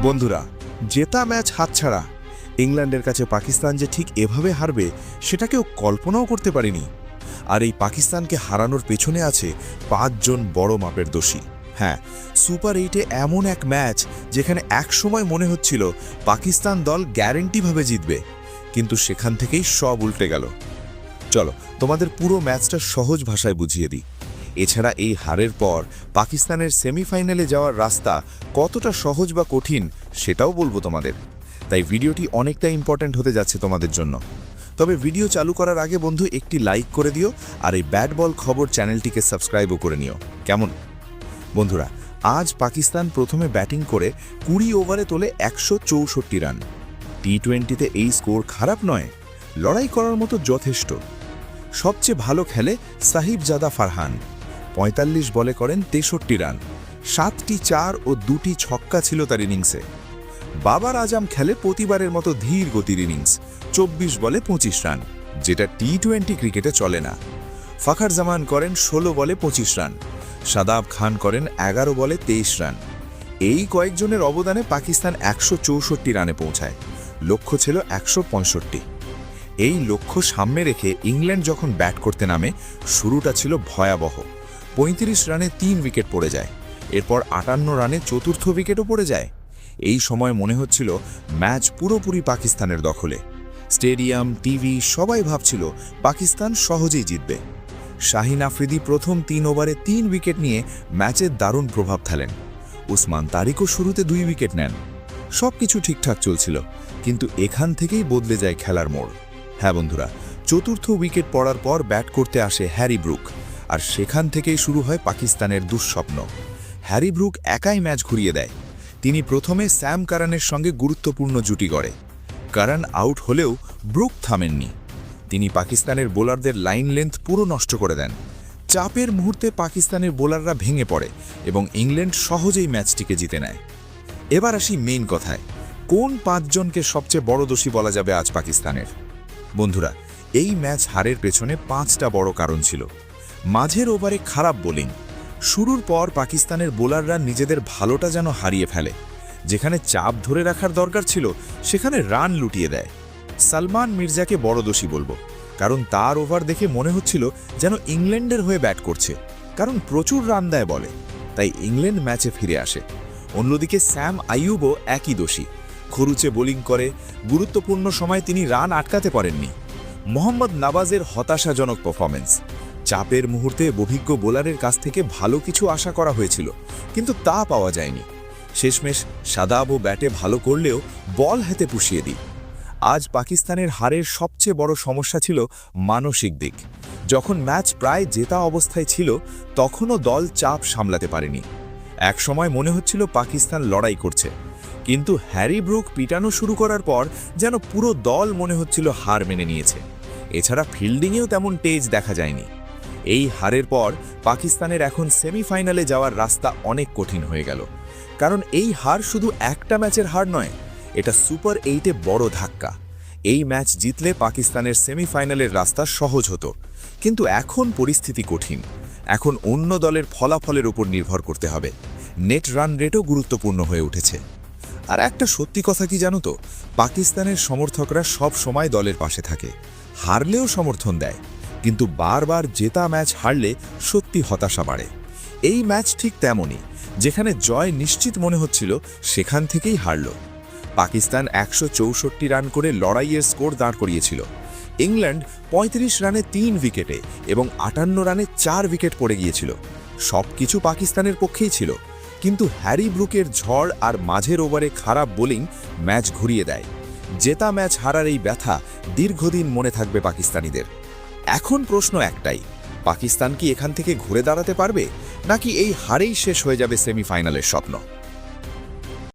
বন্ধুরা, জেতা ম্যাচ হাতছাড়া। ইংল্যান্ডের কাছে পাকিস্তান যে ঠিক এভাবে হারবে সেটা কেউ কল্পনাও করতে পারেনি। আর এই পাকিস্তানকে হারানোর পেছনে আছে 5 জন বড় মাপের দোষী। হ্যাঁ, সুপার 8-এ এমন এক ম্যাচ যেখানে একসময় মনে হচ্ছিল পাকিস্তান দল গ্যারেন্টিভাবে জিতবে, কিন্তু সেখান থেকেই সব উল্টে গেল। চলো তোমাদের পুরো ম্যাচটা সহজ ভাষায় বুঝিয়ে দিই। এছাড়া এই হারের পর পাকিস্তানের সেমিফাইনালে যাওয়ার রাস্তা কতটা সহজ বা কঠিন সেটাও বলবো তোমাদের। তাই ভিডিওটি অনেকটা ইম্পর্ট্যান্ট হতে যাচ্ছে তোমাদের জন্য। তবে ভিডিও চালু করার আগে বন্ধু একটি লাইক করে দিও, আর এই ব্যাট বল খবর চ্যানেলটিকে সাবস্ক্রাইবও করে নিও। কেমন বন্ধুরা? আজ পাকিস্তান প্রথমে ব্যাটিং করে 20 ওভারে তোলে 164 রান। টি-20-তে এই স্কোর খারাপ নয়, লড়াই করার মতো যথেষ্ট। সবচেয়ে ভালো খেলে সাহিবজাদা ফারহান, 45 বলে করেন 63 রান। 7টি 4 ও 2টি ছক্কা ছিল তার ইনিংসে। বাবার আজম খেলে প্রতিবারের মতো ধীর গতির ইনিংস, 24 বলে 25 রান, যেটা টি-20 ক্রিকেটে চলে না। ফখর জামান করেন 16 বলে 25 রান। শাদাব খান করেন 11 বলে 23 রান। এই কয়েকজনের অবদানে পাকিস্তান 164 রানে পৌঁছায়। লক্ষ্য ছিল 165। এই লক্ষ্য সামনে রেখে ইংল্যান্ড যখন ব্যাট করতে নামে, শুরুটা ছিল ভয়াবহ। 35 রানে 3 উইকেট পড়ে যায়। এরপর 58 রানে চতুর্থ উইকেটও পড়ে যায়। এই সময় মনে হচ্ছিল ম্যাচ পুরোপুরি পাকিস্তানের দখলে। স্টেডিয়াম, টিভি সবাই ভাবছিল পাকিস্তান সহজেই জিতবে। শাহিন আফ্রিদি প্রথম 3 ওভারে 3 উইকেট নিয়ে ম্যাচের দারুণ প্রভাব ফেলেন। উসমান তারিকও শুরুতে 2 উইকেট নেন। সবকিছু ঠিকঠাক চলছিল, কিন্তু এখান থেকেই বদলে যায় খেলার মোড়। হ্যাঁ বন্ধুরা, চতুর্থ উইকেট পড়ার পর ব্যাট করতে আসে হ্যারি ব্রুক, আর সেখান থেকেই শুরু হয় পাকিস্তানের দুঃস্বপ্ন। হ্যারি ব্রুক একাই ম্যাচ ঘুরিয়ে দেয়। তিনি প্রথমে স্যাম কারানের সঙ্গে গুরুত্বপূর্ণ জুটি গড়ে। কারান আউট হলেও ব্রুক থামেননি। তিনি পাকিস্তানের বোলারদের লাইন লেন্থ পুরো নষ্ট করে দেন। চাপের মুহূর্তে পাকিস্তানের বোলাররা ভেঙে পড়ে এবং ইংল্যান্ড সহজেই ম্যাচটিকে জিতে নেয়। এবার আসি মেইন কথায়, কোন 5 জনকে সবচেয়ে বড় দোষী বলা যাবে আজ পাকিস্তানের? বন্ধুরা, এই ম্যাচ হারের পেছনে 5টা বড় কারণ ছিল। মাঝের ওভারে খারাপ বোলিং। শুরুর পর পাকিস্তানের বোলাররা নিজেদের ভালোটা যেন হারিয়ে ফেলে। যেখানে চাপ ধরে রাখার দরকার ছিল সেখানে রান লুটিয়ে দেয়। সালমান মির্জাকে বড় দোষী বলবো, কারণ তার ওভার দেখে মনে হচ্ছিল যেন ইংল্যান্ডের হয়ে ব্যাট করছে, কারণ প্রচুর রান দেয় বলে। তাই ইংল্যান্ড ম্যাচে ফিরে আসে। অন্যদিকে স্যাম আইয়ুবও একই দোষী। খরুচে বোলিং করে, গুরুত্বপূর্ণ সময় তিনি রান আটকাতে পারেননি। মোহাম্মদ নওয়াজের হতাশাজনক পারফরম্যান্স। চাপের মুহূর্তে অভিজ্ঞ বোলারের কাছ থেকে ভালো কিছু আশা করা হয়েছিল, কিন্তু তা পাওয়া যায়নি। শেষমেশ শাদাবও ব্যাটে ভালো করলেও বল হাতে পুষিয়ে দিই। আজ পাকিস্তানের হারের সবচেয়ে বড় সমস্যা ছিল মানসিক দিক। যখন ম্যাচ প্রায় জেতা অবস্থায় ছিল, তখনও দল চাপ সামলাতে পারেনি। একসময় মনে হচ্ছিল পাকিস্তান লড়াই করছে, কিন্তু হ্যারি ব্রুক পিটানো শুরু করার পর যেন পুরো দল মনে হচ্ছিল হার মেনে নিয়েছে। এছাড়া ফিল্ডিংয়েও তেমন তেজ দেখা যায়নি। এই হারের পর পাকিস্তানের এখন সেমিফাইনালে যাওয়ার রাস্তা অনেক কঠিন হয়ে গেল। কারণ এই হার শুধু একটা ম্যাচের হার নয়, এটা সুপার 8-এ বড় ধাক্কা। এই ম্যাচ জিতলে পাকিস্তানের সেমিফাইনালের রাস্তা সহজ হতো, কিন্তু এখন পরিস্থিতি কঠিন। এখন অন্য দলের ফলাফলের উপর নির্ভর করতে হবে। নেট রান রেটও গুরুত্বপূর্ণ হয়ে উঠেছে। আর একটা সত্যি কথা কি জানো তো, পাকিস্তানের সমর্থকরা সব সময় দলের পাশে থাকে। হারলেও সমর্থন দেয়, কিন্তু বারবার জেতা ম্যাচ হারলে সত্যি হতাশা বাড়ে। এই ম্যাচ ঠিক তেমনই, যেখানে জয় নিশ্চিত মনে হচ্ছিল সেখান থেকেই হারল। পাকিস্তান 164 রান করে লড়াইয়ের স্কোর দাঁড় করিয়েছিল। ইংল্যান্ড 35 রানে 3 উইকেটে এবং 58 রানে 4 উইকেট পড়ে গিয়েছিল। সবকিছু পাকিস্তানের পক্ষেই ছিল, কিন্তু হ্যারি ব্রুকের ঝড় আর মাঝের ওভারে খারাপ বোলিং ম্যাচ ঘুরিয়ে দেয়। জেতা ম্যাচ হারার এই ব্যথা দীর্ঘদিন মনে থাকবে পাকিস্তানিদের। এখন প্রশ্ন একটাই, পাকিস্তান কি এখান থেকে ঘুরে দাঁড়াতে পারবে, নাকি এই হারেই শেষ হয়ে যাবে সেমিফাইনালের স্বপ্ন?